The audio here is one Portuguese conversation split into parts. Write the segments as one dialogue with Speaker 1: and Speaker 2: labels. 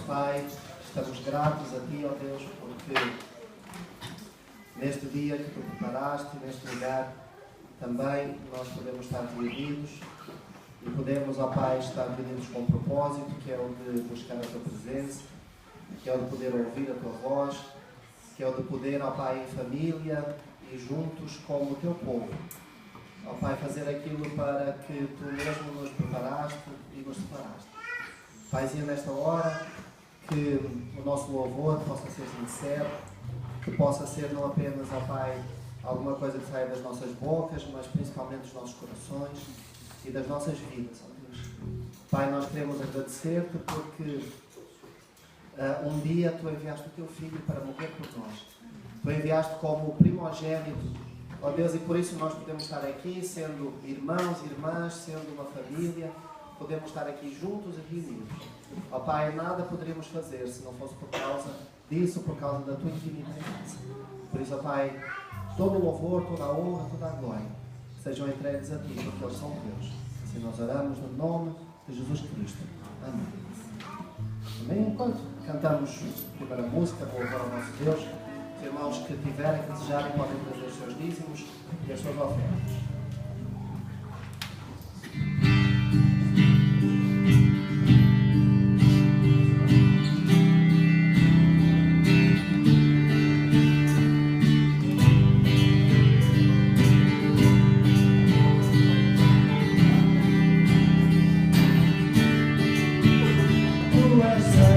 Speaker 1: Pai, estamos gratos a Ti, ó Deus, porque neste dia que Tu preparaste, neste lugar, também nós podemos estar reunidos e podemos, ó Pai, estar reunidos com um propósito, que é o de buscar a Tua presença, que é o de poder ouvir a Tua voz, que é o de poder, ó Pai, em família e juntos como o Teu povo, ó Pai, fazer aquilo para que Tu mesmo nos preparaste e nos separaste. Paizinho, nesta hora, que o nosso louvor possa ser sincero, que possa ser não apenas, ó Pai, alguma coisa que saia das nossas bocas, mas principalmente dos nossos corações e das nossas vidas, ó Deus. Pai, nós queremos agradecer-te porque um dia Tu enviaste o Teu Filho para morrer por nós. Tu enviaste como o primogênito, ó Deus, e por isso nós podemos estar aqui sendo irmãos, irmãs, sendo uma família, podemos estar aqui juntos e reunidos. Ó Pai, nada poderíamos fazer se não fosse por causa disso, por causa da Tua infinita graça. Por isso, ó Pai, todo o louvor, toda a honra, toda a glória sejam entregues a Ti, porque eles são Teus. Assim nós oramos no nome de Jesus Cristo. Amém. Amém? Enquanto cantamos a primeira música, vou louvor ao nosso Deus, os irmãos que tiverem, que desejarem, podem trazer os seus dízimos e as suas ofertas.
Speaker 2: Poderoso,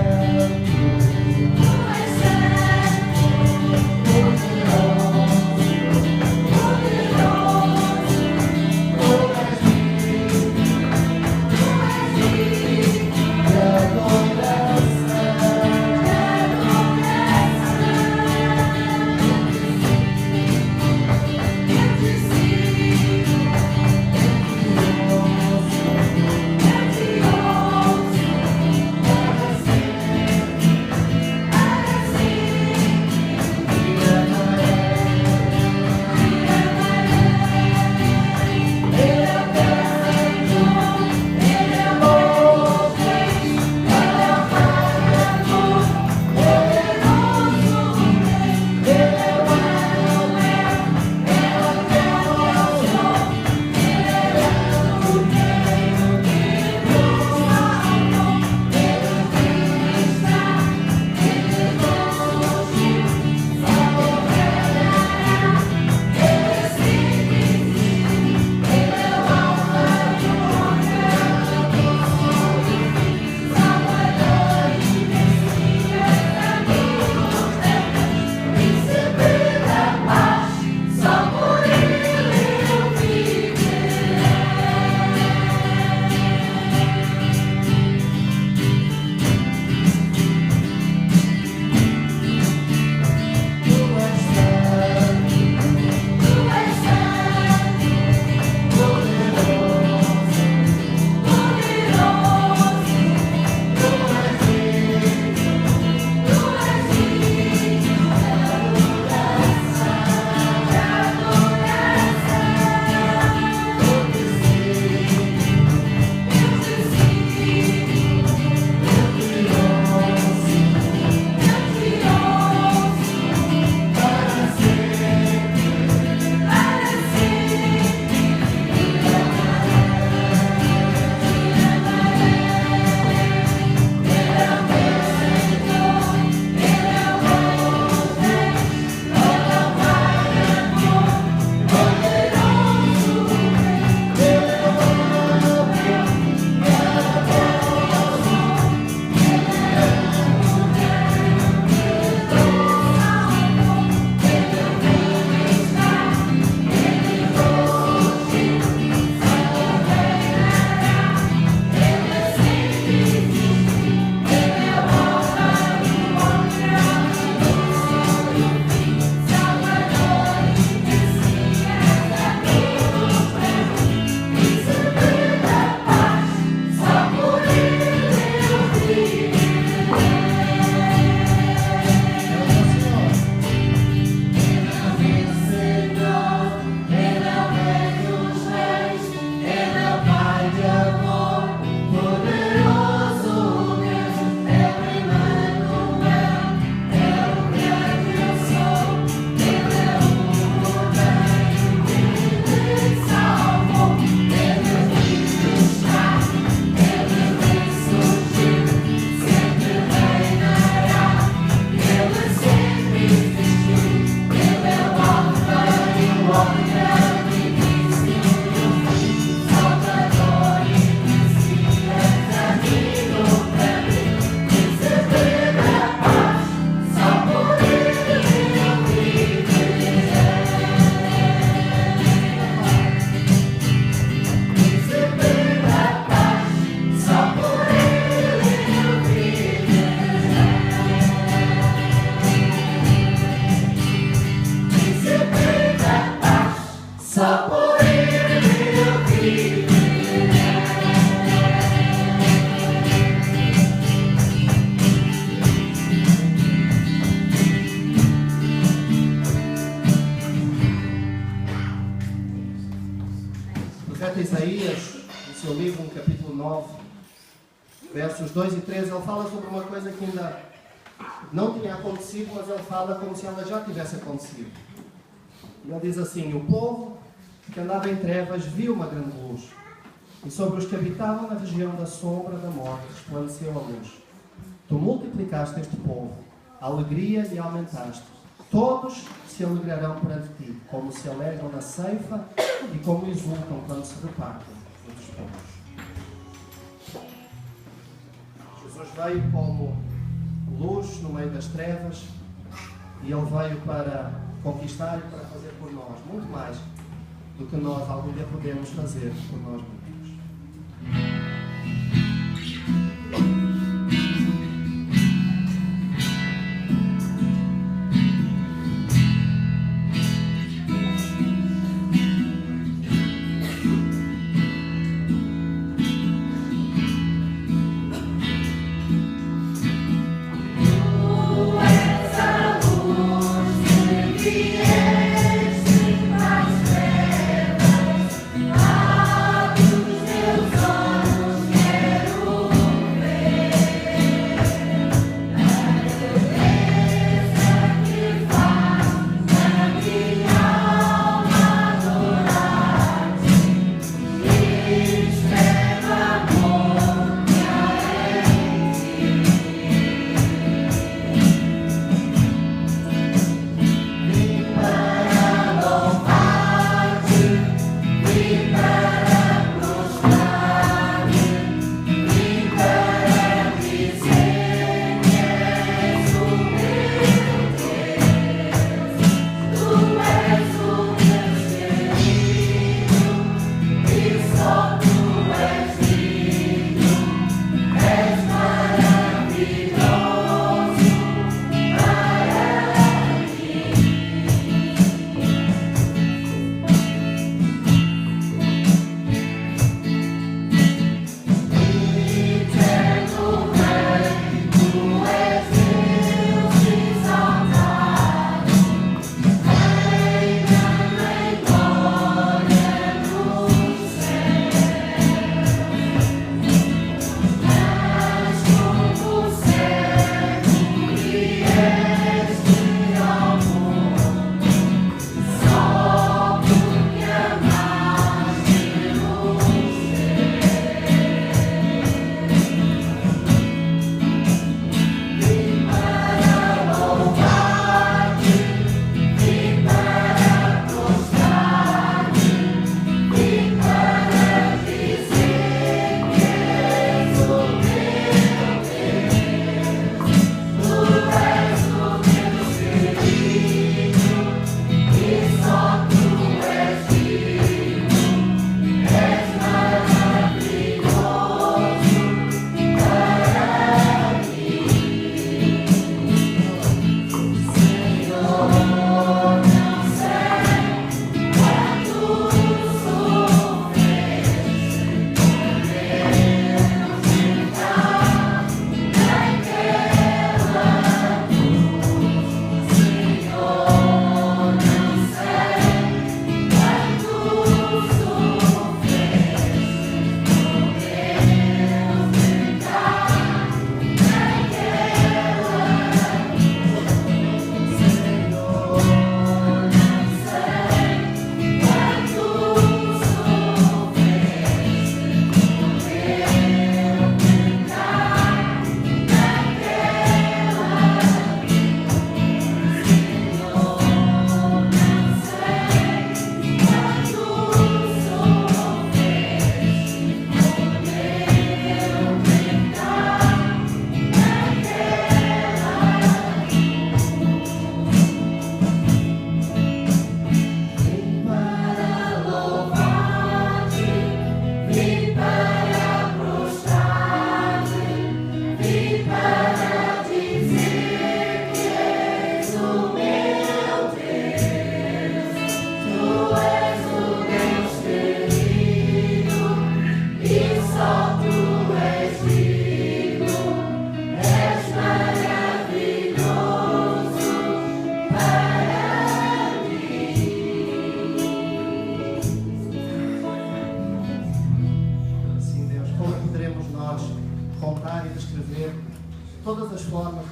Speaker 1: Isaías, no seu livro, no capítulo 9, versos 2 e 3, ele fala sobre uma coisa que ainda não tinha acontecido, mas ele fala como se ela já tivesse acontecido. E ele diz assim: o povo que andava em trevas viu uma grande luz, e sobre os que habitavam na região da sombra da morte resplandeceu a luz. Tu multiplicaste este povo, a alegria lhe aumentaste. Todos se alegrarão perante ti, como se alegram na ceifa e como exultam quando se repartem entre os povos. Jesus veio como luz no meio das trevas, e Ele veio para conquistar e para fazer por nós muito mais do que nós algum dia podemos fazer por nós mesmos.
Speaker 2: Abre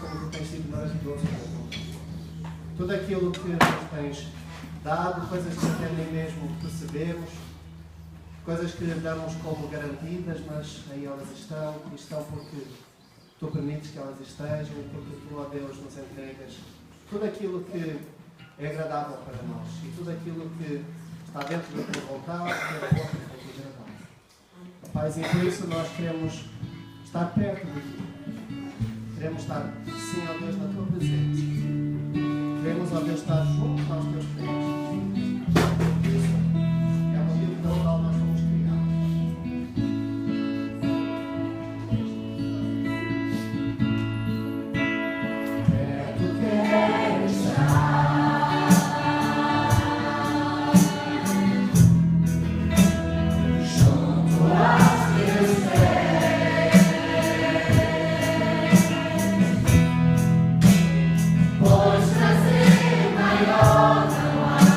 Speaker 1: como tu tens sido maravilhoso, Deus. Tudo aquilo que nos tens dado, coisas que até nem mesmo percebemos, coisas que lhe damos como garantidas, mas aí elas estão, e estão porque tu permites que elas estejam, e porque tu, ó Deus, nos entregas tudo aquilo que é agradável para nós, e tudo aquilo que está dentro da tua vontade, que é da boa e da tua agradável. Pai, e por isso nós queremos estar perto de ti. Queremos estar, sim, ó Deus, na tua presença. Queremos, ó Deus, estar junto aos teus pés. Isso é o motivo pelo qual nós fomos criados. Perto quero estar, junto aos teus pés. Pois prazer maior não há.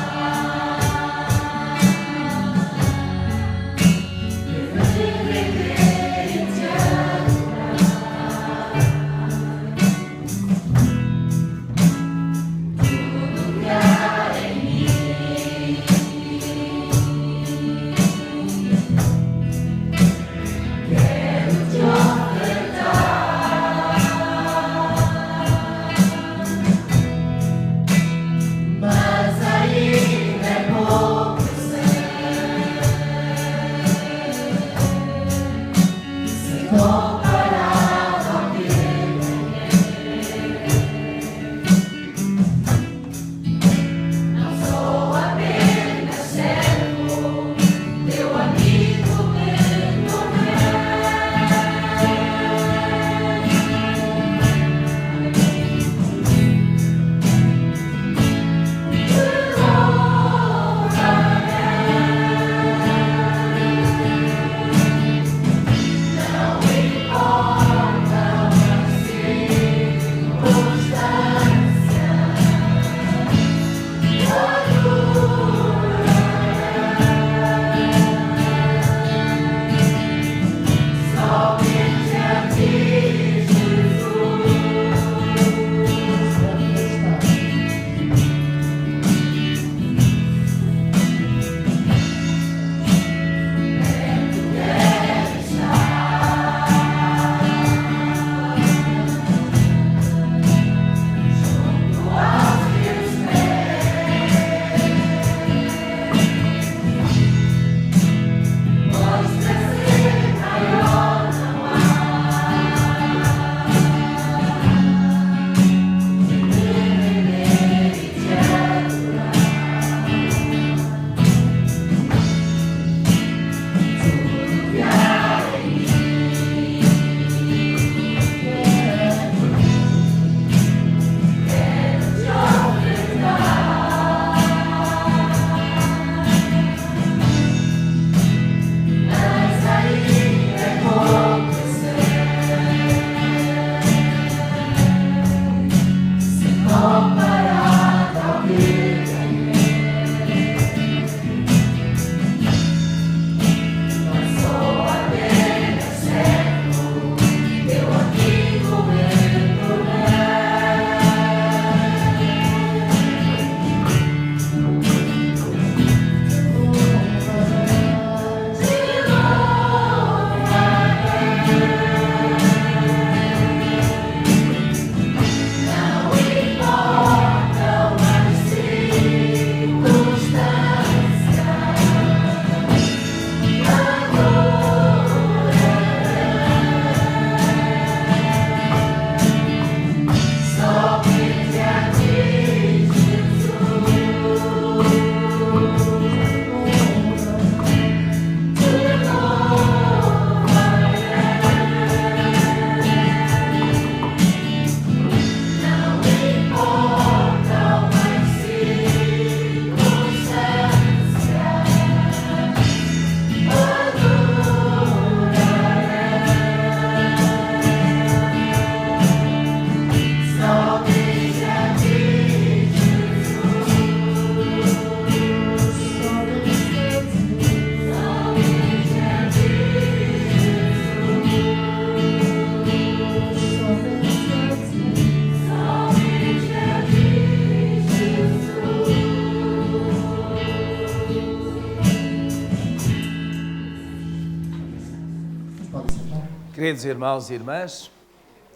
Speaker 2: Queridos irmãos e irmãs,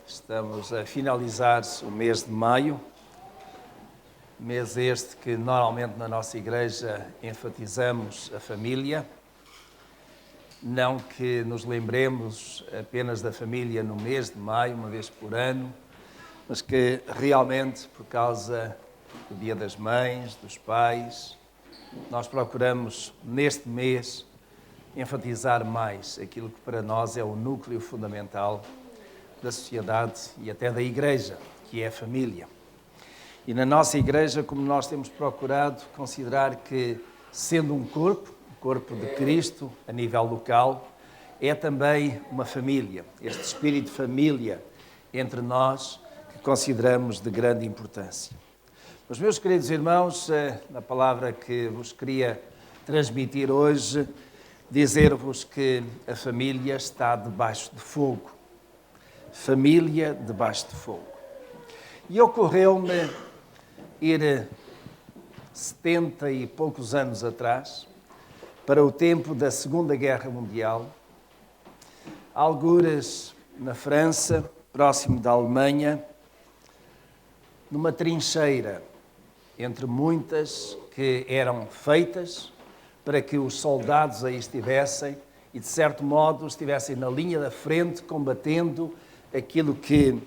Speaker 2: estamos a finalizar o mês de maio, mês este que normalmente na nossa igreja enfatizamos a família. Não que nos lembremos apenas da família no mês de maio, uma vez por ano, mas que realmente, por causa do Dia das Mães, dos Pais, nós procuramos neste mês enfatizar mais aquilo que para nós é o núcleo fundamental da sociedade e até da igreja, que é a família. E na nossa igreja, como nós temos procurado considerar que, sendo um corpo, o corpo de Cristo a nível local, é também uma família, este espírito de família entre nós que consideramos de grande importância. Mas, meus queridos irmãos, a palavra que vos queria transmitir hoje, dizer-vos que a família está debaixo de fogo. Família debaixo de fogo. E ocorreu-me ir 70 e poucos anos atrás, para o tempo da Segunda Guerra Mundial, algures na França, próximo da Alemanha, numa trincheira, entre muitas que eram feitas para que os soldados aí estivessem e, de certo modo, estivessem na linha da frente, combatendo aquilo que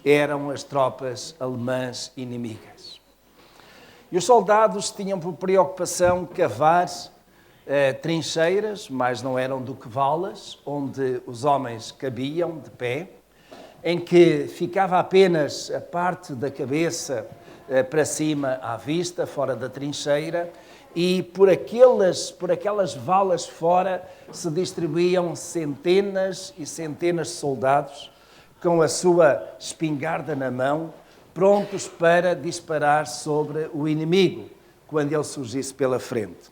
Speaker 2: eram as tropas alemãs inimigas. E os soldados tinham por preocupação cavar trincheiras, mas não eram do que valas, onde os homens cabiam de pé, em que ficava apenas a parte da cabeça para cima à vista, fora da trincheira, e por aquelas valas fora se distribuíam centenas e centenas de soldados com a sua espingarda na mão, prontos para disparar sobre o inimigo, quando ele surgisse pela frente.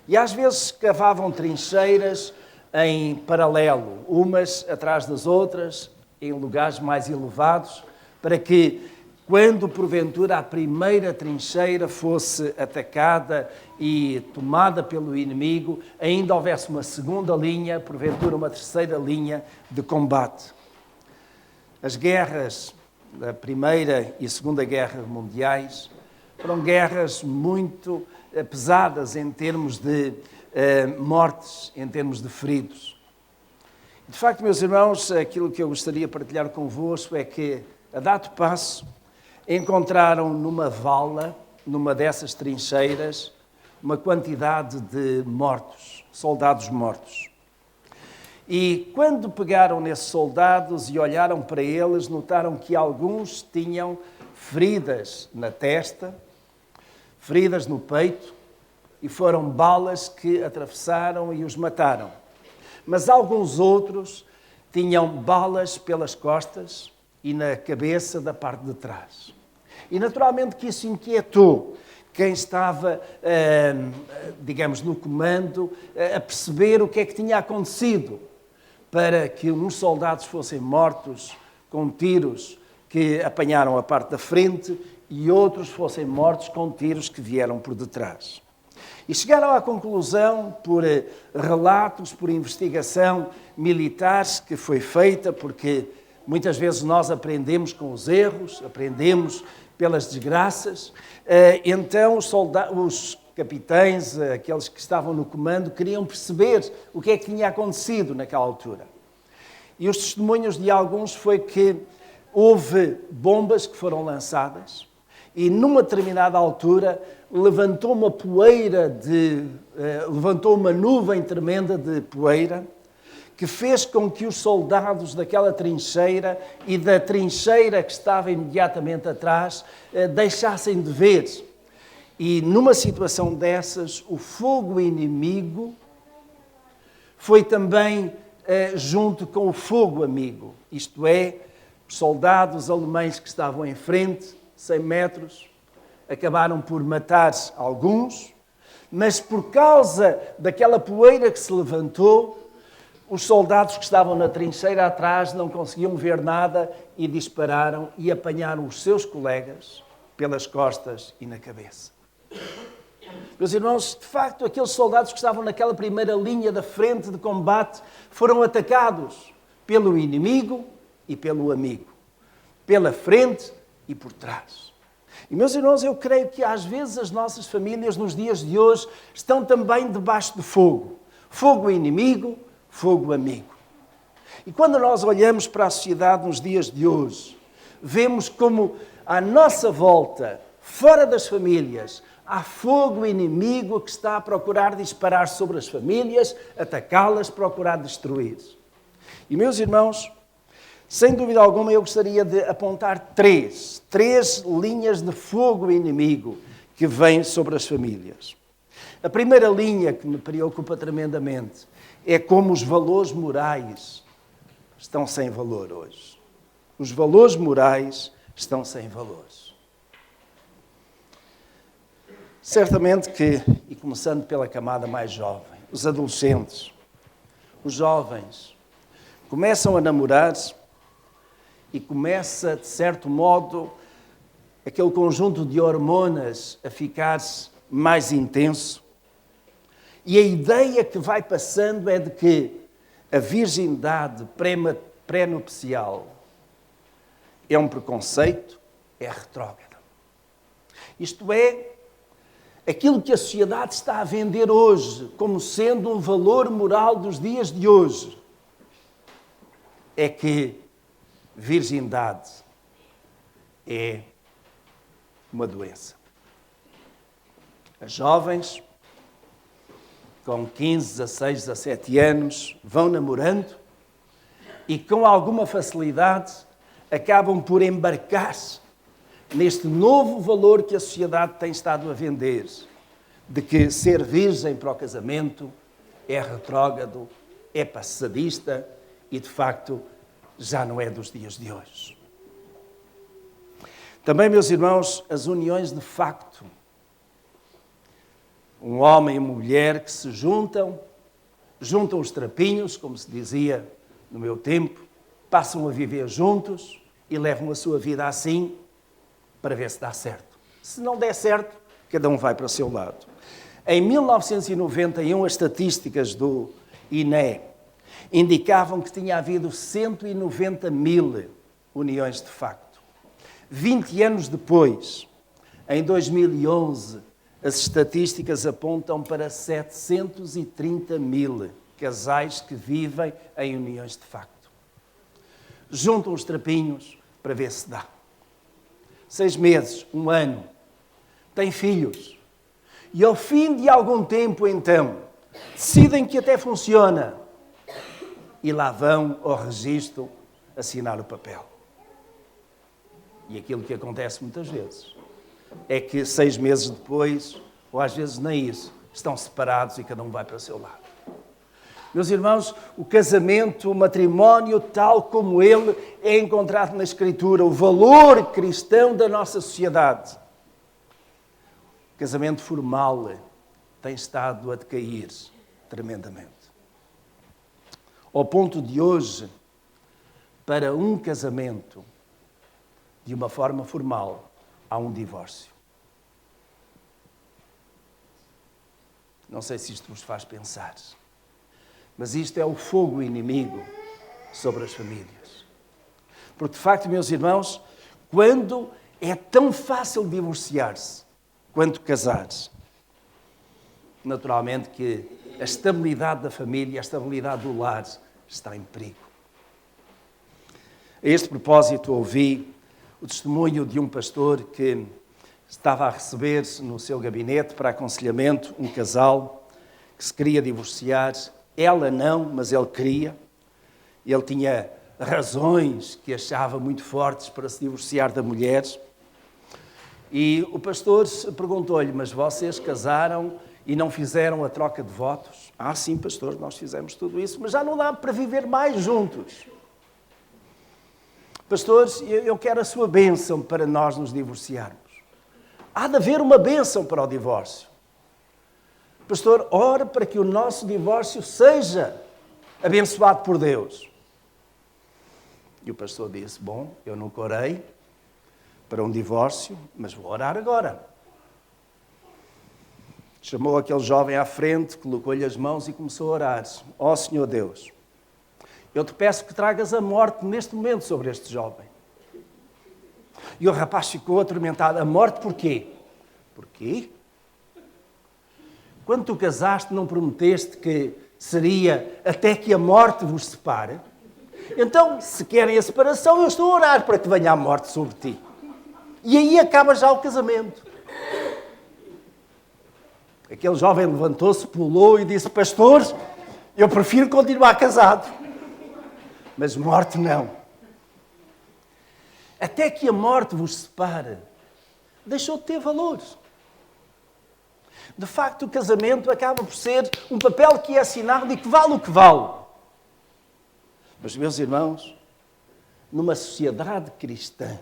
Speaker 2: E às vezes cavavam trincheiras em paralelo, umas atrás das outras, em lugares mais elevados, para que, quando porventura a primeira trincheira fosse atacada e tomada pelo inimigo, ainda houvesse uma segunda linha, porventura uma terceira linha de combate. As guerras da Primeira e Segunda Guerra Mundiais foram guerras muito pesadas em termos de mortes, em termos de feridos. De facto, meus irmãos, aquilo que eu gostaria de partilhar convosco é que, a dado passo, encontraram numa vala, numa dessas trincheiras, uma quantidade de mortos, soldados mortos. E quando pegaram nesses soldados e olharam para eles, notaram que alguns tinham feridas na testa, feridas no peito, e foram balas que atravessaram e os mataram. Mas alguns outros tinham balas pelas costas e na cabeça da parte de trás. E naturalmente que isso inquietou quem estava, digamos, no comando, a perceber o que é que tinha acontecido para que uns soldados fossem mortos com tiros que apanharam a parte da frente e outros fossem mortos com tiros que vieram por detrás. E chegaram à conclusão, por relatos, por investigação militares que foi feita, porque muitas vezes nós aprendemos com os erros, aprendemos pelas desgraças, então os capitães, aqueles que estavam no comando, queriam perceber o que é que tinha acontecido naquela altura. E os testemunhos de alguns foi que houve bombas que foram lançadas e numa determinada altura levantou uma nuvem tremenda de poeira que fez com que os soldados daquela trincheira e da trincheira que estava imediatamente atrás deixassem de ver. E numa situação dessas, o fogo inimigo foi também junto com o fogo amigo. Isto é, os soldados alemães que estavam em frente, 100 metros, acabaram por matar alguns, mas por causa daquela poeira que se levantou, os soldados que estavam na trincheira atrás não conseguiam ver nada e dispararam e apanharam os seus colegas pelas costas e na cabeça. Meus irmãos, de facto, aqueles soldados que estavam naquela primeira linha da frente de combate foram atacados pelo inimigo e pelo amigo, pela frente e por trás. E, meus irmãos, eu creio que às vezes as nossas famílias nos dias de hoje estão também debaixo de fogo. Fogo inimigo, fogo amigo. E quando nós olhamos para a sociedade nos dias de hoje, vemos como à nossa volta, fora das famílias, há fogo inimigo que está a procurar disparar sobre as famílias, atacá-las, procurar destruir. E, meus irmãos, sem dúvida alguma, eu gostaria de apontar três linhas de fogo inimigo que vêm sobre as famílias. A primeira linha que me preocupa tremendamente é como os valores morais estão sem valor hoje. Os valores morais estão sem valores. Certamente que, e começando pela camada mais jovem, os adolescentes, os jovens, começam a namorar-se e começa, de certo modo, aquele conjunto de hormonas a ficar-se mais intenso. E a ideia que vai passando é de que a virgindade pré-nupcial é um preconceito, é retrógrado. Isto é, aquilo que a sociedade está a vender hoje como sendo um valor moral dos dias de hoje é que virgindade é uma doença. As jovens, com 15, 16, 17 anos, vão namorando e com alguma facilidade acabam por embarcar-se neste novo valor que a sociedade tem estado a vender, de que ser virgem para o casamento é retrógrado, é passadista e, de facto, já não é dos dias de hoje. Também, meus irmãos, as uniões de facto. Um homem e uma mulher que se juntam os trapinhos, como se dizia no meu tempo, passam a viver juntos e levam a sua vida assim para ver se dá certo. Se não der certo, cada um vai para o seu lado. Em 1991, as estatísticas do INE indicavam que tinha havido 190 mil uniões de facto. 20 anos depois, em 2011, as estatísticas apontam para 730 mil casais que vivem em uniões de facto. Juntam os trapinhos para ver se dá. 6 meses, 1 ano, têm filhos. E ao fim de algum tempo, então, decidem que até funciona. E lá vão ao registro assinar o papel. E aquilo que acontece muitas vezes é que 6 meses depois, ou às vezes nem isso, estão separados e cada um vai para o seu lado. Meus irmãos, o casamento, o matrimónio, tal como ele é encontrado na Escritura, o valor cristão da nossa sociedade. O casamento formal tem estado a decair tremendamente. Ao ponto de hoje, para um casamento, de uma forma formal, há um divórcio. Não sei se isto vos faz pensar, mas isto é o fogo inimigo sobre as famílias. Porque, de facto, meus irmãos, quando é tão fácil divorciar-se quanto casar-se, naturalmente que a estabilidade da família, a estabilidade do lar está em perigo. A este propósito, ouvi o testemunho de um pastor que estava a receber no seu gabinete para aconselhamento um casal que se queria divorciar. Ela não, mas ele queria. Ele tinha razões que achava muito fortes para se divorciar da mulher. E o pastor perguntou-lhe, mas vocês casaram e não fizeram a troca de votos? Ah, sim, pastor, nós fizemos tudo isso, mas já não dá para viver mais juntos. Pastores, eu quero a sua bênção para nós nos divorciarmos. Há de haver uma bênção para o divórcio. Pastor, ora para que o nosso divórcio seja abençoado por Deus. E o pastor disse, bom, eu nunca orei para um divórcio, mas vou orar agora. Chamou aquele jovem à frente, colocou-lhe as mãos e começou a orar. Ó Senhor Deus, Eu te peço que tragas a morte neste momento sobre este jovem. E o rapaz ficou atormentado. A morte porquê? Porquê? Quando tu casaste, não prometeste que seria até que a morte vos separe? Então, se querem a separação, eu estou a orar para que venha a morte sobre ti. E aí acaba já o casamento. Aquele jovem levantou-se, pulou e disse: pastor, eu prefiro continuar casado. Mas morte não. Até que a morte vos separe, deixou de ter valor. De facto, o casamento acaba por ser um papel que é assinado e que vale o que vale. Mas, meus irmãos, numa sociedade cristã,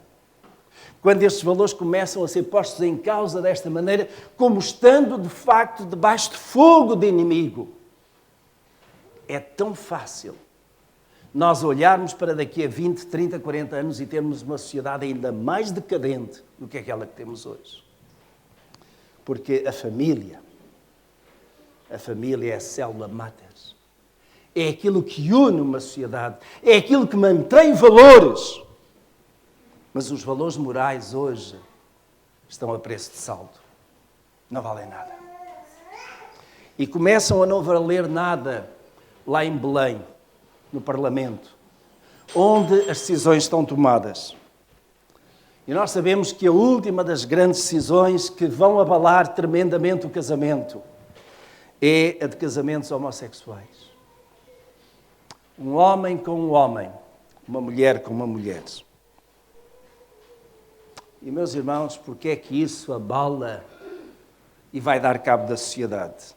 Speaker 2: quando estes valores começam a ser postos em causa desta maneira, como estando, de facto, debaixo de fogo do inimigo, é tão fácil nós olharmos para daqui a 20, 30, 40 anos e termos uma sociedade ainda mais decadente do que aquela que temos hoje. Porque a família é a célula máter. É aquilo que une uma sociedade. É aquilo que mantém valores. Mas os valores morais hoje estão a preço de saldo. Não valem nada. E começam a não valer nada lá em Belém, no Parlamento, onde as decisões estão tomadas. E nós sabemos que a última das grandes decisões que vão abalar tremendamente o casamento é a de casamentos homossexuais. Um homem com um homem, uma mulher com uma mulher. E, meus irmãos, porque é que isso abala e vai dar cabo da sociedade?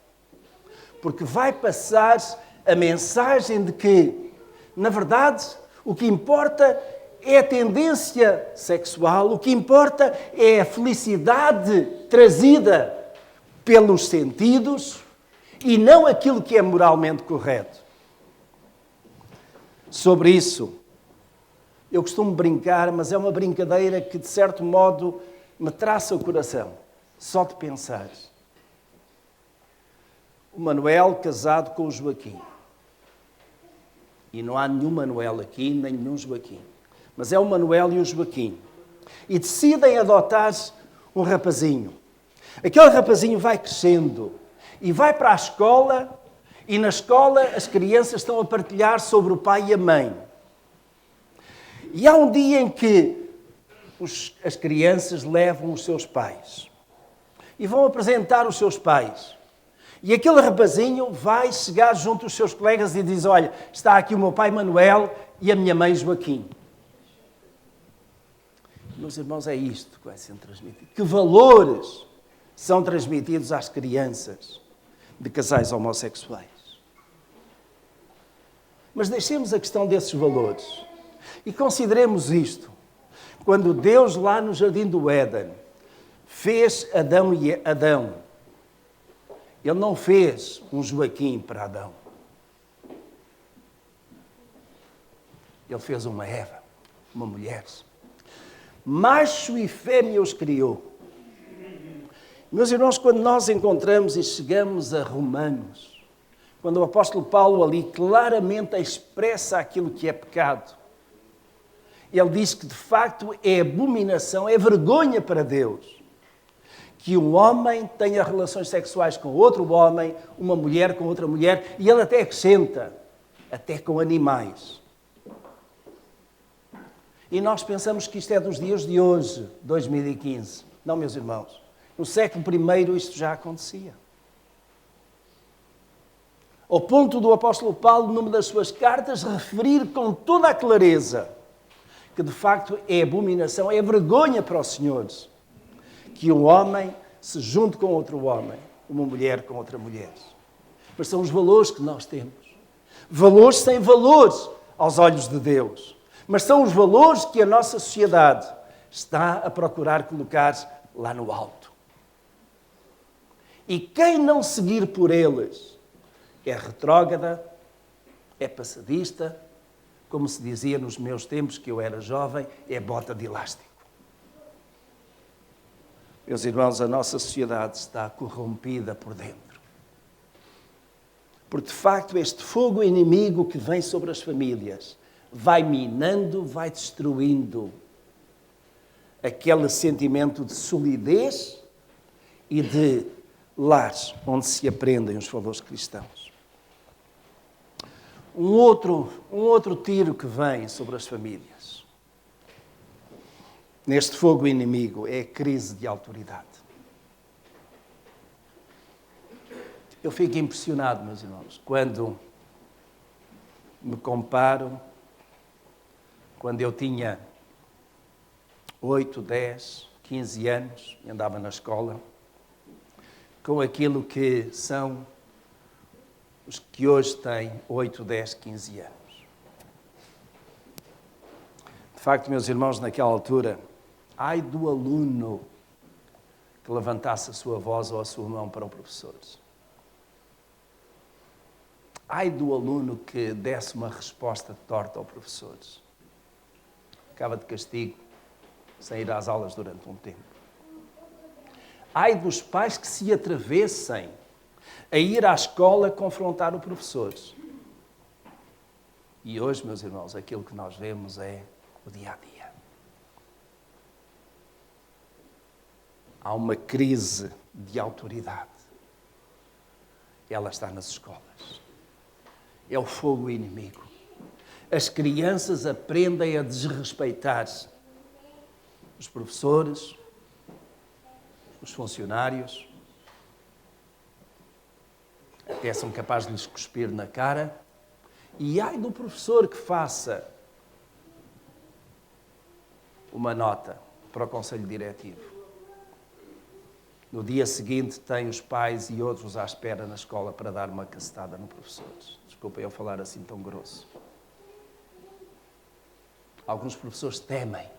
Speaker 2: Porque vai passar a mensagem de que, na verdade, o que importa é a tendência sexual, o que importa é a felicidade trazida pelos sentidos e não aquilo que é moralmente correto. Sobre isso, eu costumo brincar, mas é uma brincadeira que, de certo modo, me traça o coração, só de pensar. O Manuel casado com o Joaquim. E não há nenhum Manuel aqui, nem nenhum Joaquim. Mas é o Manuel e o Joaquim. E decidem adotar um rapazinho. Aquele rapazinho vai crescendo e vai para a escola, e na escola as crianças estão a partilhar sobre o pai e a mãe. E há um dia em que as crianças levam os seus pais e vão apresentar os seus pais. E aquele rapazinho vai chegar junto aos seus colegas e diz: olha, está aqui o meu pai Manuel e a minha mãe Joaquim. Meus irmãos, é isto que vai sendo transmitido. Que valores são transmitidos às crianças de casais homossexuais? Mas deixemos a questão desses valores e consideremos isto. Quando Deus, lá no Jardim do Éden, fez Adão e Adão, Ele não fez um Joaquim para Adão. Ele fez uma Eva, uma mulher. Macho e fêmea os criou. Meus irmãos, quando nós encontramos e chegamos a Romanos, quando o apóstolo Paulo ali claramente expressa aquilo que é pecado, ele diz que de facto é abominação, é vergonha para Deus que um homem tenha relações sexuais com outro homem, uma mulher com outra mulher, e ele até acrescenta, até com animais. E nós pensamos que isto é dos dias de hoje, 2015. Não, meus irmãos. No século I isto já acontecia. Ao ponto do apóstolo Paulo, numa das suas cartas, referir com toda a clareza que de facto é abominação, é vergonha para os senhores que um homem se junte com outro homem, uma mulher com outra mulher. Mas são os valores que nós temos. Valores sem valores aos olhos de Deus. Mas são os valores que a nossa sociedade está a procurar colocar lá no alto. E quem não seguir por eles é retrógrada, é passadista, como se dizia nos meus tempos, que eu era jovem, é bota de elástico. Meus irmãos, a nossa sociedade está corrompida por dentro. Porque, de facto, este fogo inimigo que vem sobre as famílias vai minando, vai destruindo aquele sentimento de solidez e de lares onde se aprendem os valores cristãos. Um outro tiro que vem sobre as famílias, neste fogo inimigo, é a crise de autoridade. Eu fico impressionado, meus irmãos, quando me comparo, quando eu tinha 8, 10, 15 anos e andava na escola, com aquilo que são os que hoje têm 8, 10, 15 anos. De facto, meus irmãos, naquela altura, ai do aluno que levantasse a sua voz ou a sua mão para o professor. Ai do aluno que desse uma resposta torta ao professor. Ficava de castigo, sem ir às aulas durante um tempo. Ai dos pais que se atrevessem a ir à escola confrontar o professor. E hoje, meus irmãos, aquilo que nós vemos é o dia-a-dia. Há uma crise de autoridade. Ela está nas escolas. É o fogo inimigo. As crianças aprendem a desrespeitar os professores, os funcionários, até são capazes de lhes cuspir na cara. E ai do professor que faça uma nota para o Conselho Diretivo. No dia seguinte tem os pais e outros à espera na escola para dar uma cacetada no professor. Desculpem eu falar assim tão grosso. Alguns professores temem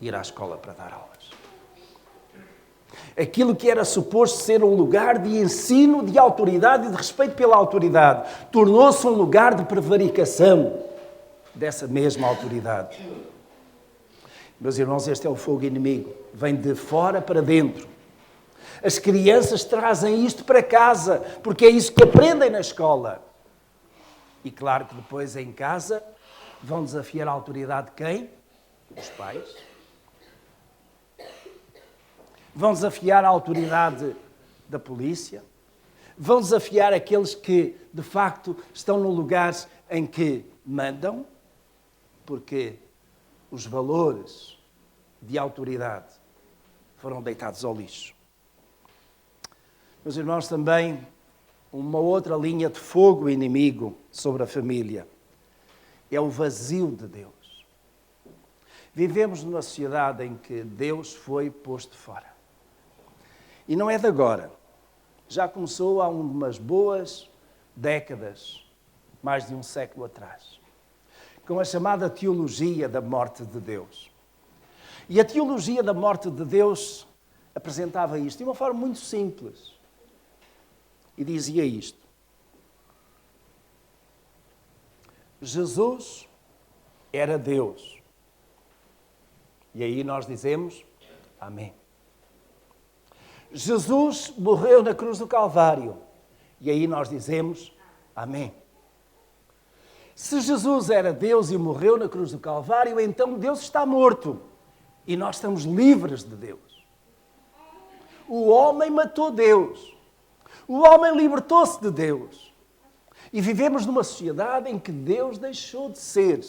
Speaker 2: ir à escola para dar aulas. Aquilo que era suposto ser um lugar de ensino, de autoridade e de respeito pela autoridade, tornou-se um lugar de prevaricação dessa mesma autoridade. Meus irmãos, este é o fogo inimigo. Vem de fora para dentro. As crianças trazem isto para casa, porque é isso que aprendem na escola. E claro que depois em casa vão desafiar a autoridade de quem? Os pais. Vão desafiar a autoridade da polícia. Vão desafiar aqueles que, de facto, estão no lugar em que mandam, porque os valores de autoridade foram deitados ao lixo. Meus irmãos, também uma outra linha de fogo inimigo sobre a família é o vazio de Deus. Vivemos numa sociedade em que Deus foi posto fora. E não é de agora. Já começou há umas boas décadas, mais de um século atrás, com a chamada teologia da morte de Deus. E a teologia da morte de Deus apresentava isto de uma forma muito simples. E dizia isto: Jesus era Deus. E aí nós dizemos amém. Jesus morreu na cruz do Calvário. E aí nós dizemos amém. Se Jesus era Deus e morreu na cruz do Calvário, então Deus está morto. E nós estamos livres de Deus. O homem matou Deus. O homem libertou-se de Deus. E vivemos numa sociedade em que Deus deixou de ser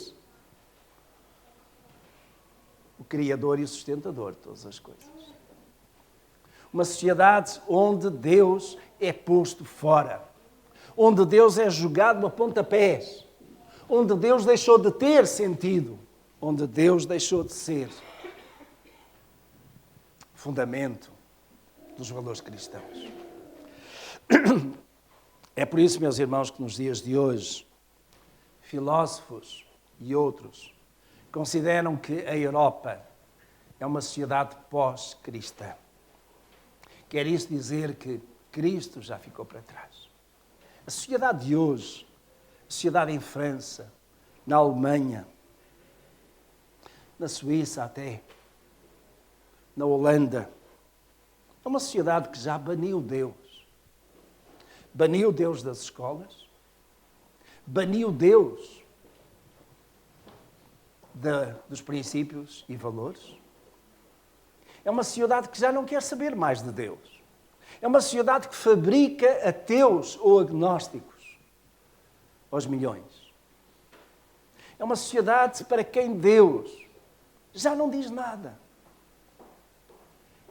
Speaker 2: o Criador e o sustentador de todas as coisas. Uma sociedade onde Deus é posto fora. Onde Deus é jogado a pontapés. Onde Deus deixou de ter sentido. Onde Deus deixou de ser fundamento dos valores cristãos. É por isso, meus irmãos, que nos dias de hoje, filósofos e outros consideram que a Europa é uma sociedade pós-cristã. Quer isso dizer que Cristo já ficou para trás. A sociedade de hoje, a sociedade em França, na Alemanha, na Suíça até, na Holanda, é uma sociedade que já baniu Deus. Baniu Deus das escolas, baniu Deus dos princípios e valores. É uma sociedade que já não quer saber mais de Deus. É uma sociedade que fabrica ateus ou agnósticos aos milhões. É uma sociedade para quem Deus já não diz nada.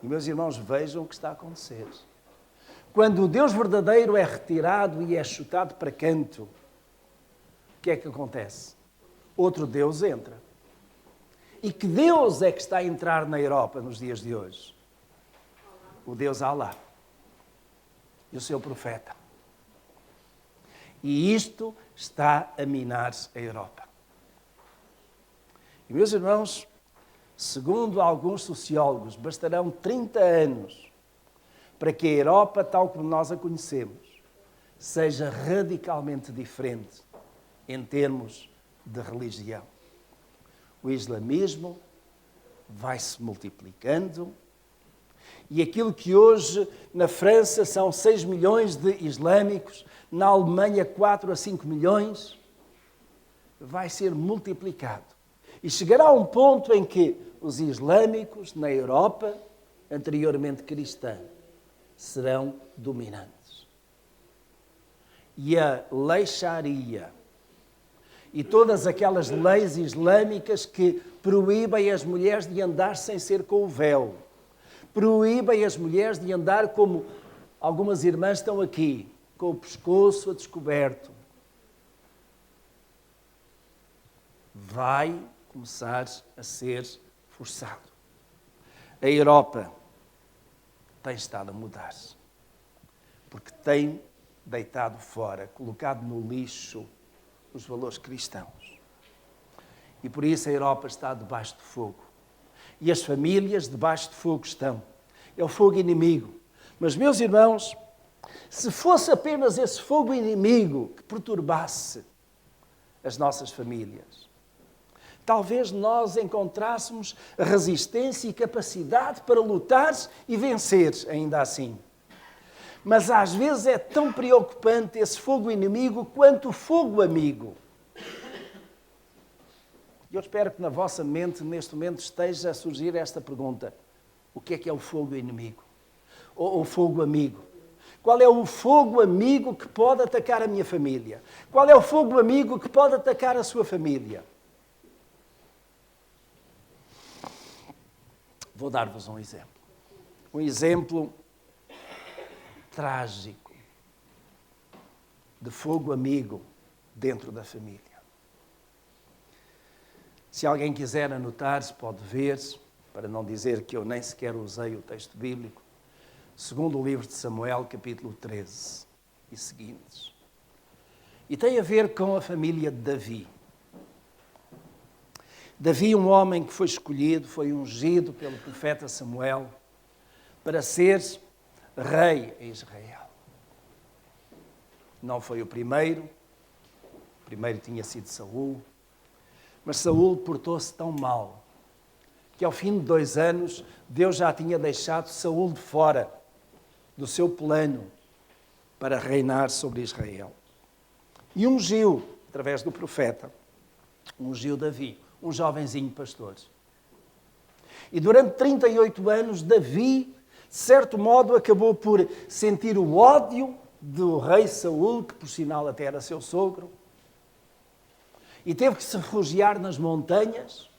Speaker 2: E, meus irmãos, vejam o que está a acontecer. Quando o Deus verdadeiro é retirado e é chutado para canto, o que é que acontece? Outro Deus entra. E que Deus é que está a entrar na Europa nos dias de hoje? O Deus Alá. E o seu profeta. E isto está a minar a Europa. E, meus irmãos, segundo alguns sociólogos, bastarão 30 anos para que a Europa, tal como nós a conhecemos, seja radicalmente diferente em termos de religião. O islamismo vai se multiplicando e aquilo que hoje na França são 6 milhões de islâmicos, na Alemanha 4 a 5 milhões, vai ser multiplicado. E chegará a um ponto em que os islâmicos na Europa, anteriormente cristã, serão dominantes. E a lei Sharia e todas aquelas leis islâmicas que proíbem as mulheres de andar sem ser com o véu, proíbem as mulheres de andar como algumas irmãs estão aqui, com o pescoço a descoberto. Vai começar a ser forçado. A Europa tem estado a mudar-se, porque tem deitado fora, colocado no lixo os valores cristãos. E por isso a Europa está debaixo de fogo. E as famílias debaixo de fogo estão. É o fogo inimigo. Mas, meus irmãos, se fosse apenas esse fogo inimigo que perturbasse as nossas famílias, talvez nós encontrássemos resistência e capacidade para lutar e vencer ainda assim. Mas às vezes é tão preocupante esse fogo inimigo quanto o fogo amigo. Eu espero que na vossa mente, neste momento, esteja a surgir esta pergunta. O que é o fogo inimigo? Ou o fogo amigo? Qual é o fogo amigo que pode atacar a minha família? Qual é o fogo amigo que pode atacar a sua família? Vou dar-vos um exemplo. Um exemplo trágico de fogo amigo dentro da família. Se alguém quiser anotar, se pode ver, para não dizer que eu nem sequer usei o texto bíblico, segundo o livro de Samuel, capítulo 13 e seguintes. E tem a ver com a família de Davi. Davi, um homem que foi escolhido, foi ungido pelo profeta Samuel para ser rei em Israel. Não foi o primeiro tinha sido Saul, mas Saul portou-se tão mal que ao fim de 2 anos Deus já tinha deixado Saul de fora do seu plano para reinar sobre Israel. E ungiu, através do profeta, ungiu Davi, um jovenzinho pastor. E durante 38 anos Davi, de certo modo, acabou por sentir o ódio do rei Saul, que por sinal até era seu sogro, e teve que se refugiar nas montanhas,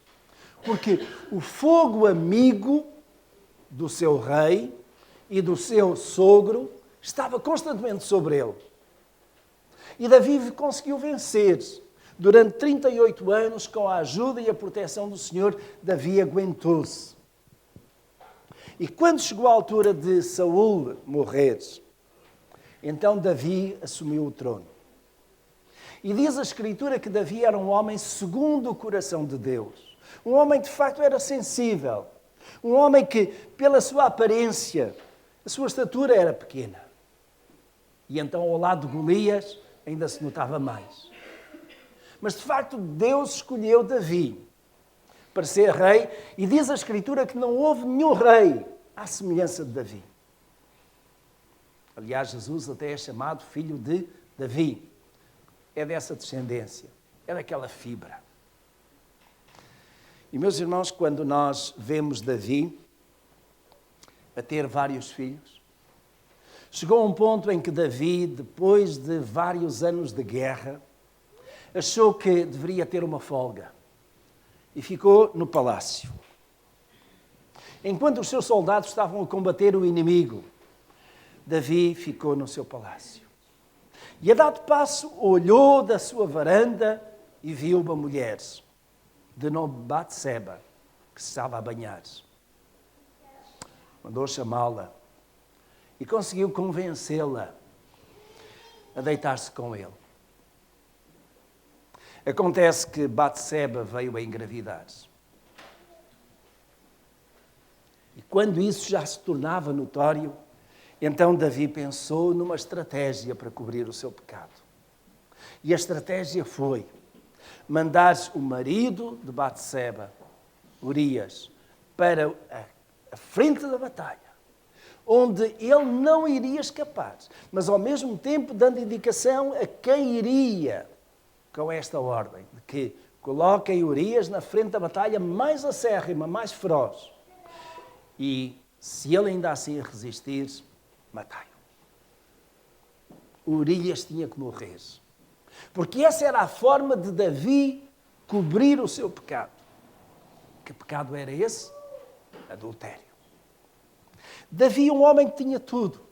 Speaker 2: porque o fogo amigo do seu rei e do seu sogro estava constantemente sobre ele. E Davi conseguiu vencer. Durante 38 anos, com a ajuda e a proteção do Senhor, Davi aguentou-se. E quando chegou a altura de Saul morrer, então Davi assumiu o trono. E diz a Escritura que Davi era um homem segundo o coração de Deus. Um homem que de facto era sensível. Um homem que, pela sua aparência, a sua estatura era pequena. E então, ao lado de Golias, ainda se notava mais. Mas de facto Deus escolheu Davi para ser rei, e diz a Escritura que não houve nenhum rei à semelhança de Davi. Aliás, Jesus até é chamado filho de Davi. É dessa descendência, é daquela fibra. E, meus irmãos, quando nós vemos Davi a ter vários filhos, chegou a um ponto em que Davi, depois de vários anos de guerra, achou que deveria ter uma folga e ficou no palácio. Enquanto os seus soldados estavam a combater o inimigo, Davi ficou no seu palácio. E a dado passo, olhou da sua varanda e viu uma mulher, de nome Batseba, que se estava a banhar. Mandou chamá-la e conseguiu convencê-la a deitar-se com ele. Acontece que Batseba veio a engravidar. E quando isso já se tornava notório, então Davi pensou numa estratégia para cobrir o seu pecado. E a estratégia foi mandar o marido de Batseba, Urias, para a frente da batalha, onde ele não iria escapar, mas ao mesmo tempo dando indicação a quem iria com esta ordem, de que coloquem Urias na frente da batalha mais acérrima, mais feroz. E se ele ainda assim resistir, matai-o. Urias tinha que morrer. Porque essa era a forma de Davi cobrir o seu pecado. Que pecado era esse? Adultério. Davi, um homem que tinha tudo.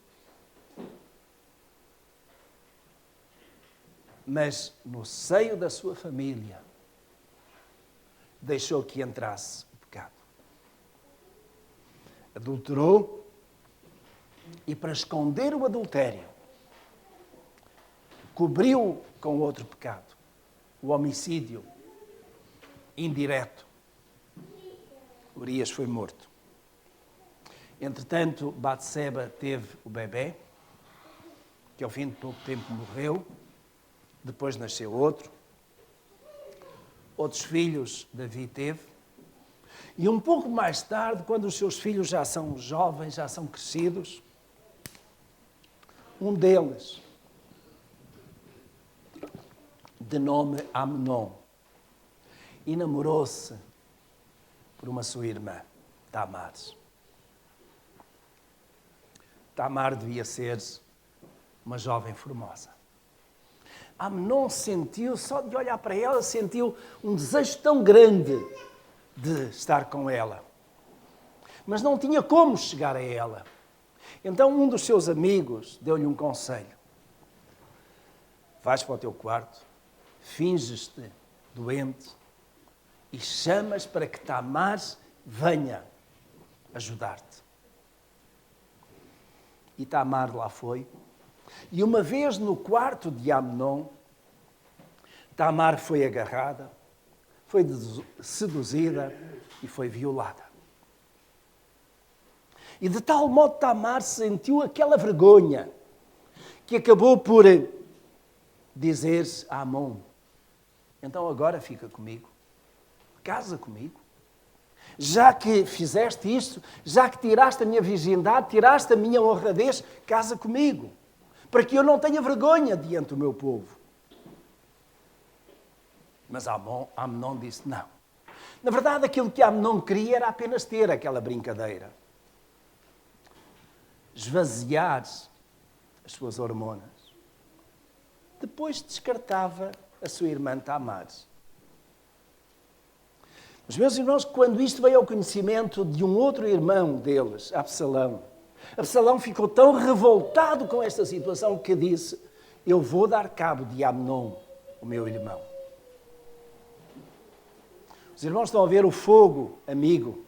Speaker 2: Mas no seio da sua família, deixou que entrasse o pecado. Adulterou e, para esconder o adultério, cobriu com outro pecado, o homicídio indireto. Urias foi morto. Entretanto, Batseba teve o bebê, que ao fim de pouco tempo morreu. Depois nasceu outro. Outros filhos Davi teve. E um pouco mais tarde, quando os seus filhos já são jovens, já são crescidos, um deles, de nome Amnon, enamorou-se por uma sua irmã, Tamar. Tamar devia ser uma jovem formosa. Amnon sentiu, só de olhar para ela, sentiu um desejo tão grande de estar com ela. Mas não tinha como chegar a ela. Então um dos seus amigos deu-lhe um conselho. Vais para o teu quarto, finges-te doente e chamas para que Tamar venha ajudar-te. E Tamar lá foi. E uma vez no quarto de Amnon, Tamar foi agarrada, foi seduzida e foi violada. E de tal modo Tamar sentiu aquela vergonha que acabou por dizer a Amnon: então agora fica comigo, casa comigo. Já que fizeste isto, já que tiraste a minha virgindade, tiraste a minha honradez, casa comigo, para que eu não tenha vergonha diante do meu povo. Mas Amnon disse não. Na verdade, aquilo que Amnon queria era apenas ter aquela brincadeira. Esvaziar as suas hormonas. Depois descartava a sua irmã Tamar. Mas, meus irmãos, quando isto veio ao conhecimento de um outro irmão deles, Absalão, Absalão ficou tão revoltado com esta situação que disse: eu vou dar cabo de Amnon, o meu irmão. Os irmãos estão a ver o fogo amigo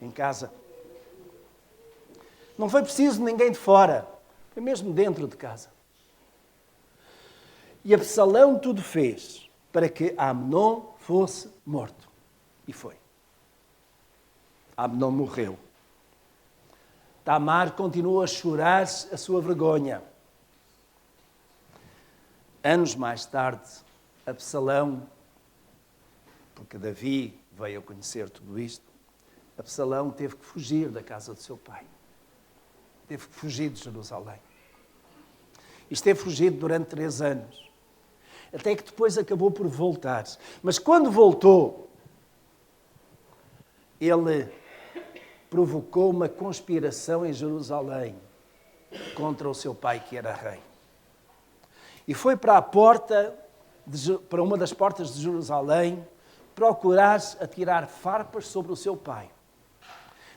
Speaker 2: em casa. Não foi preciso ninguém de fora, foi mesmo dentro de casa. E Absalão tudo fez para que Amnon fosse morto. E foi. Amnon morreu. Tamar continuou a chorar a sua vergonha. Anos mais tarde, Absalão, porque Davi veio a conhecer tudo isto, Absalão teve que fugir da casa do seu pai. Teve que fugir de Jerusalém. e esteve fugido durante 3 anos. Até que depois acabou por voltar. Mas quando voltou, ele provocou uma conspiração em Jerusalém contra o seu pai, que era rei. E foi para para uma das portas de Jerusalém, procurar atirar farpas sobre o seu pai,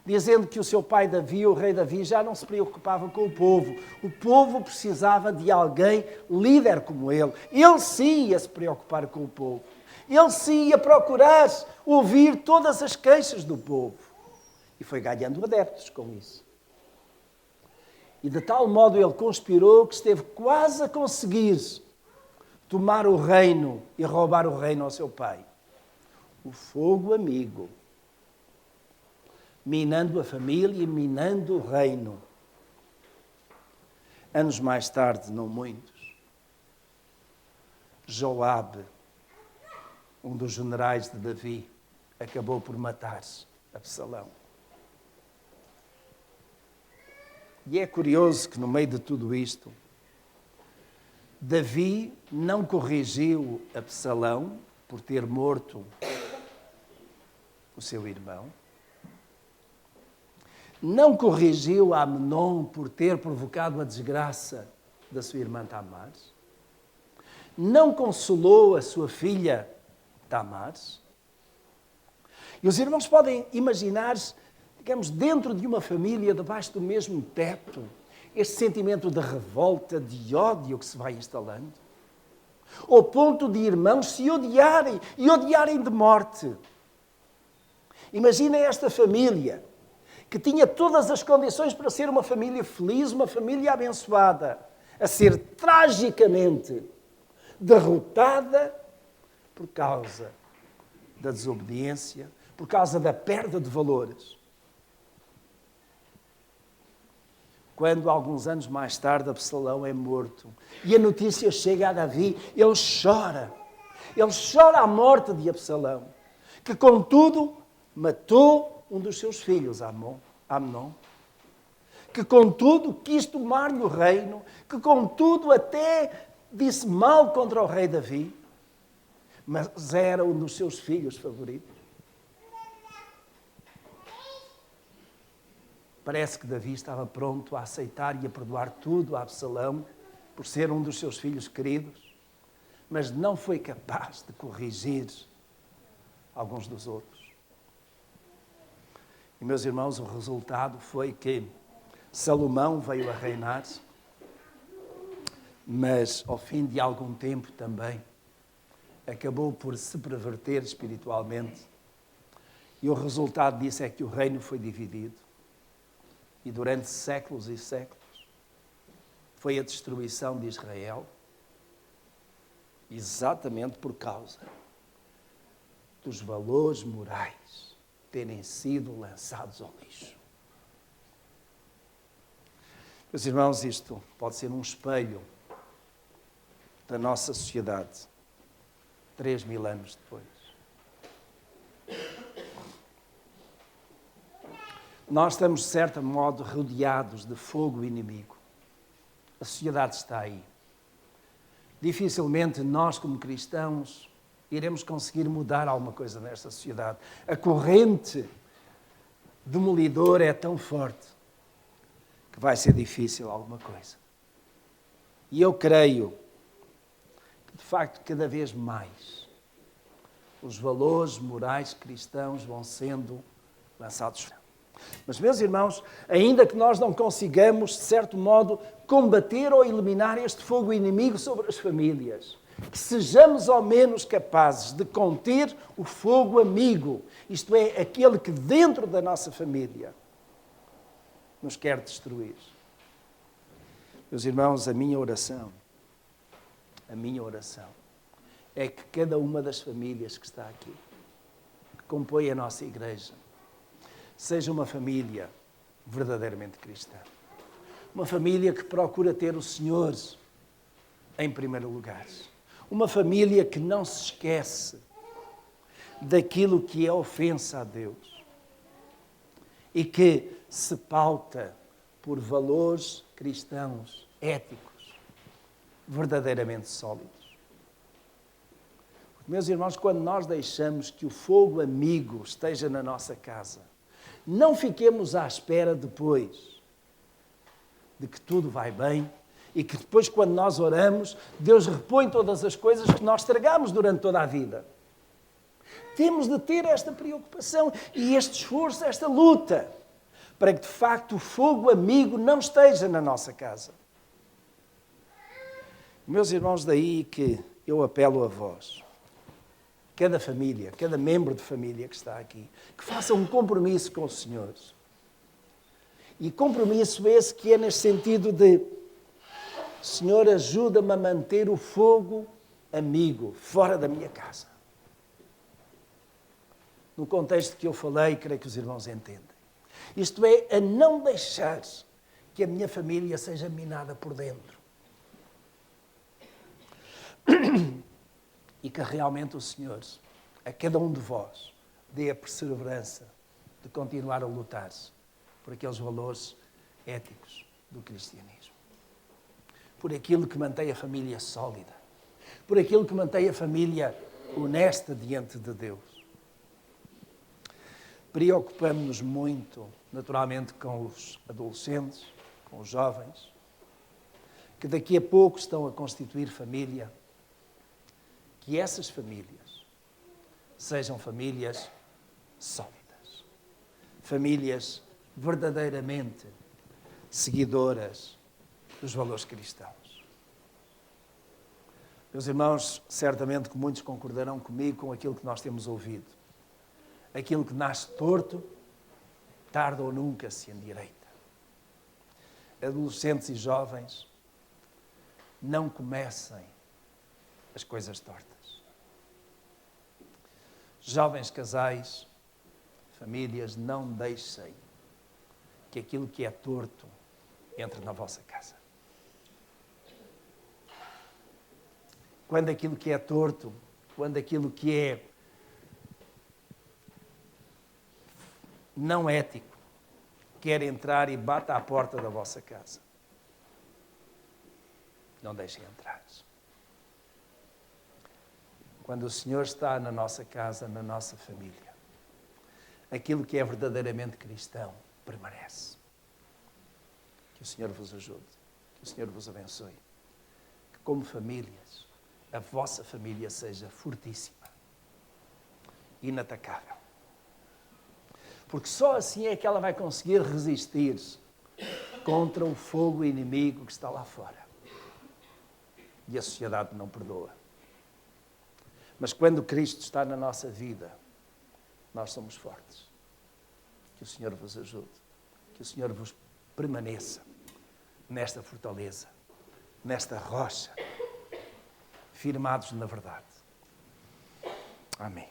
Speaker 2: dizendo que o seu pai Davi, o rei Davi, já não se preocupava com o povo. O povo precisava de alguém líder como ele. Ele sim ia se preocupar com o povo. Ele sim ia procurar ouvir todas as queixas do povo. E foi ganhando adeptos com isso. E de tal modo ele conspirou que esteve quase a conseguir tomar o reino e roubar o reino ao seu pai. O fogo amigo, minando a família e minando o reino. Anos mais tarde, não muitos, Joabe, um dos generais de Davi, acabou por matar Absalão. E é curioso que no meio de tudo isto, Davi não corrigiu Absalão por ter morto o seu irmão. Não corrigiu Amnon por ter provocado a desgraça da sua irmã Tamar. Não consolou a sua filha Tamar. E os irmãos podem imaginar, digamos, dentro de uma família, debaixo do mesmo teto, este sentimento de revolta, de ódio que se vai instalando. Ao ponto de irmãos se odiarem e odiarem de morte. Imaginem esta família, que tinha todas as condições para ser uma família feliz, uma família abençoada, a ser tragicamente derrotada por causa da desobediência, por causa da perda de valores. Quando, alguns anos mais tarde, Absalão é morto e a notícia chega a Davi, ele chora. Ele chora a morte de Absalão, que, contudo, matou um dos seus filhos, Amnon, que, contudo, quis tomar-lhe o reino, que, contudo, até disse mal contra o rei Davi, mas era um dos seus filhos favoritos. Parece que Davi estava pronto a aceitar e a perdoar tudo a Absalão por ser um dos seus filhos queridos, mas não foi capaz de corrigir alguns dos outros. E, meus irmãos, o resultado foi que Salomão veio a reinar, mas ao fim de algum tempo também acabou por se perverter espiritualmente. E o resultado disso é que o reino foi dividido. E durante séculos e séculos foi a destruição de Israel, exatamente por causa dos valores morais terem sido lançados ao lixo. Meus irmãos, isto pode ser um espelho da nossa sociedade 3.000 anos depois. Nós estamos, de certo modo, rodeados de fogo inimigo. A sociedade está aí. Dificilmente nós, como cristãos, iremos conseguir mudar alguma coisa nesta sociedade. A corrente demolidora é tão forte que vai ser difícil alguma coisa. E eu creio que, de facto, cada vez mais os valores morais cristãos vão sendo lançados. Mas, meus irmãos, ainda que nós não consigamos, de certo modo, combater ou eliminar este fogo inimigo sobre as famílias, que sejamos ao menos capazes de conter o fogo amigo, isto é, aquele que dentro da nossa família nos quer destruir. Meus irmãos, a minha oração é que cada uma das famílias que está aqui, que compõe a nossa igreja, seja uma família verdadeiramente cristã. Uma família que procura ter o Senhor em primeiro lugar. Uma família que não se esquece daquilo que é ofensa a Deus e que se pauta por valores cristãos, éticos, verdadeiramente sólidos. Porque, meus irmãos, quando nós deixamos que o fogo amigo esteja na nossa casa, não fiquemos à espera depois de que tudo vai bem e que depois, quando nós oramos, Deus repõe todas as coisas que nós estragamos durante toda a vida. Temos de ter esta preocupação e este esforço, esta luta, para que, de facto, o fogo amigo não esteja na nossa casa. Meus irmãos, daí que eu apelo a vós, cada família, cada membro de família que está aqui, que faça um compromisso com o Senhor. E compromisso esse que é neste sentido de: Senhor, ajuda-me a manter o fogo amigo fora da minha casa. No contexto que eu falei, creio que os irmãos entendem. Isto é, a não deixar que a minha família seja minada por dentro. E que realmente o Senhor, a cada um de vós, dê a perseverança de continuar a lutar por aqueles valores éticos do cristianismo. Por aquilo que mantém a família sólida. Por aquilo que mantém a família honesta diante de Deus. Preocupamos-nos muito, naturalmente, com os adolescentes, com os jovens, que daqui a pouco estão a constituir família. Que essas famílias sejam famílias sólidas. Famílias verdadeiramente seguidoras dos valores cristãos. Meus irmãos, certamente que muitos concordarão comigo com aquilo que nós temos ouvido. Aquilo que nasce torto, tarde ou nunca se endireita. Adolescentes e jovens, não comecem as coisas tortas. Jovens casais, famílias, não deixem que aquilo que é torto entre na vossa casa. Quando aquilo que é torto, quando aquilo que é não ético quer entrar e bata à porta da vossa casa, não deixem entrar. Quando o Senhor está na nossa casa, na nossa família, aquilo que é verdadeiramente cristão permanece. Que o Senhor vos ajude, que o Senhor vos abençoe. Que como famílias, a vossa família seja fortíssima, inatacável. Porque só assim é que ela vai conseguir resistir contra o fogo inimigo que está lá fora. E a sociedade não perdoa. Mas quando Cristo está na nossa vida, nós somos fortes. Que o Senhor vos ajude. Que o Senhor vos permaneça nesta fortaleza, nesta rocha, firmados na verdade. Amém.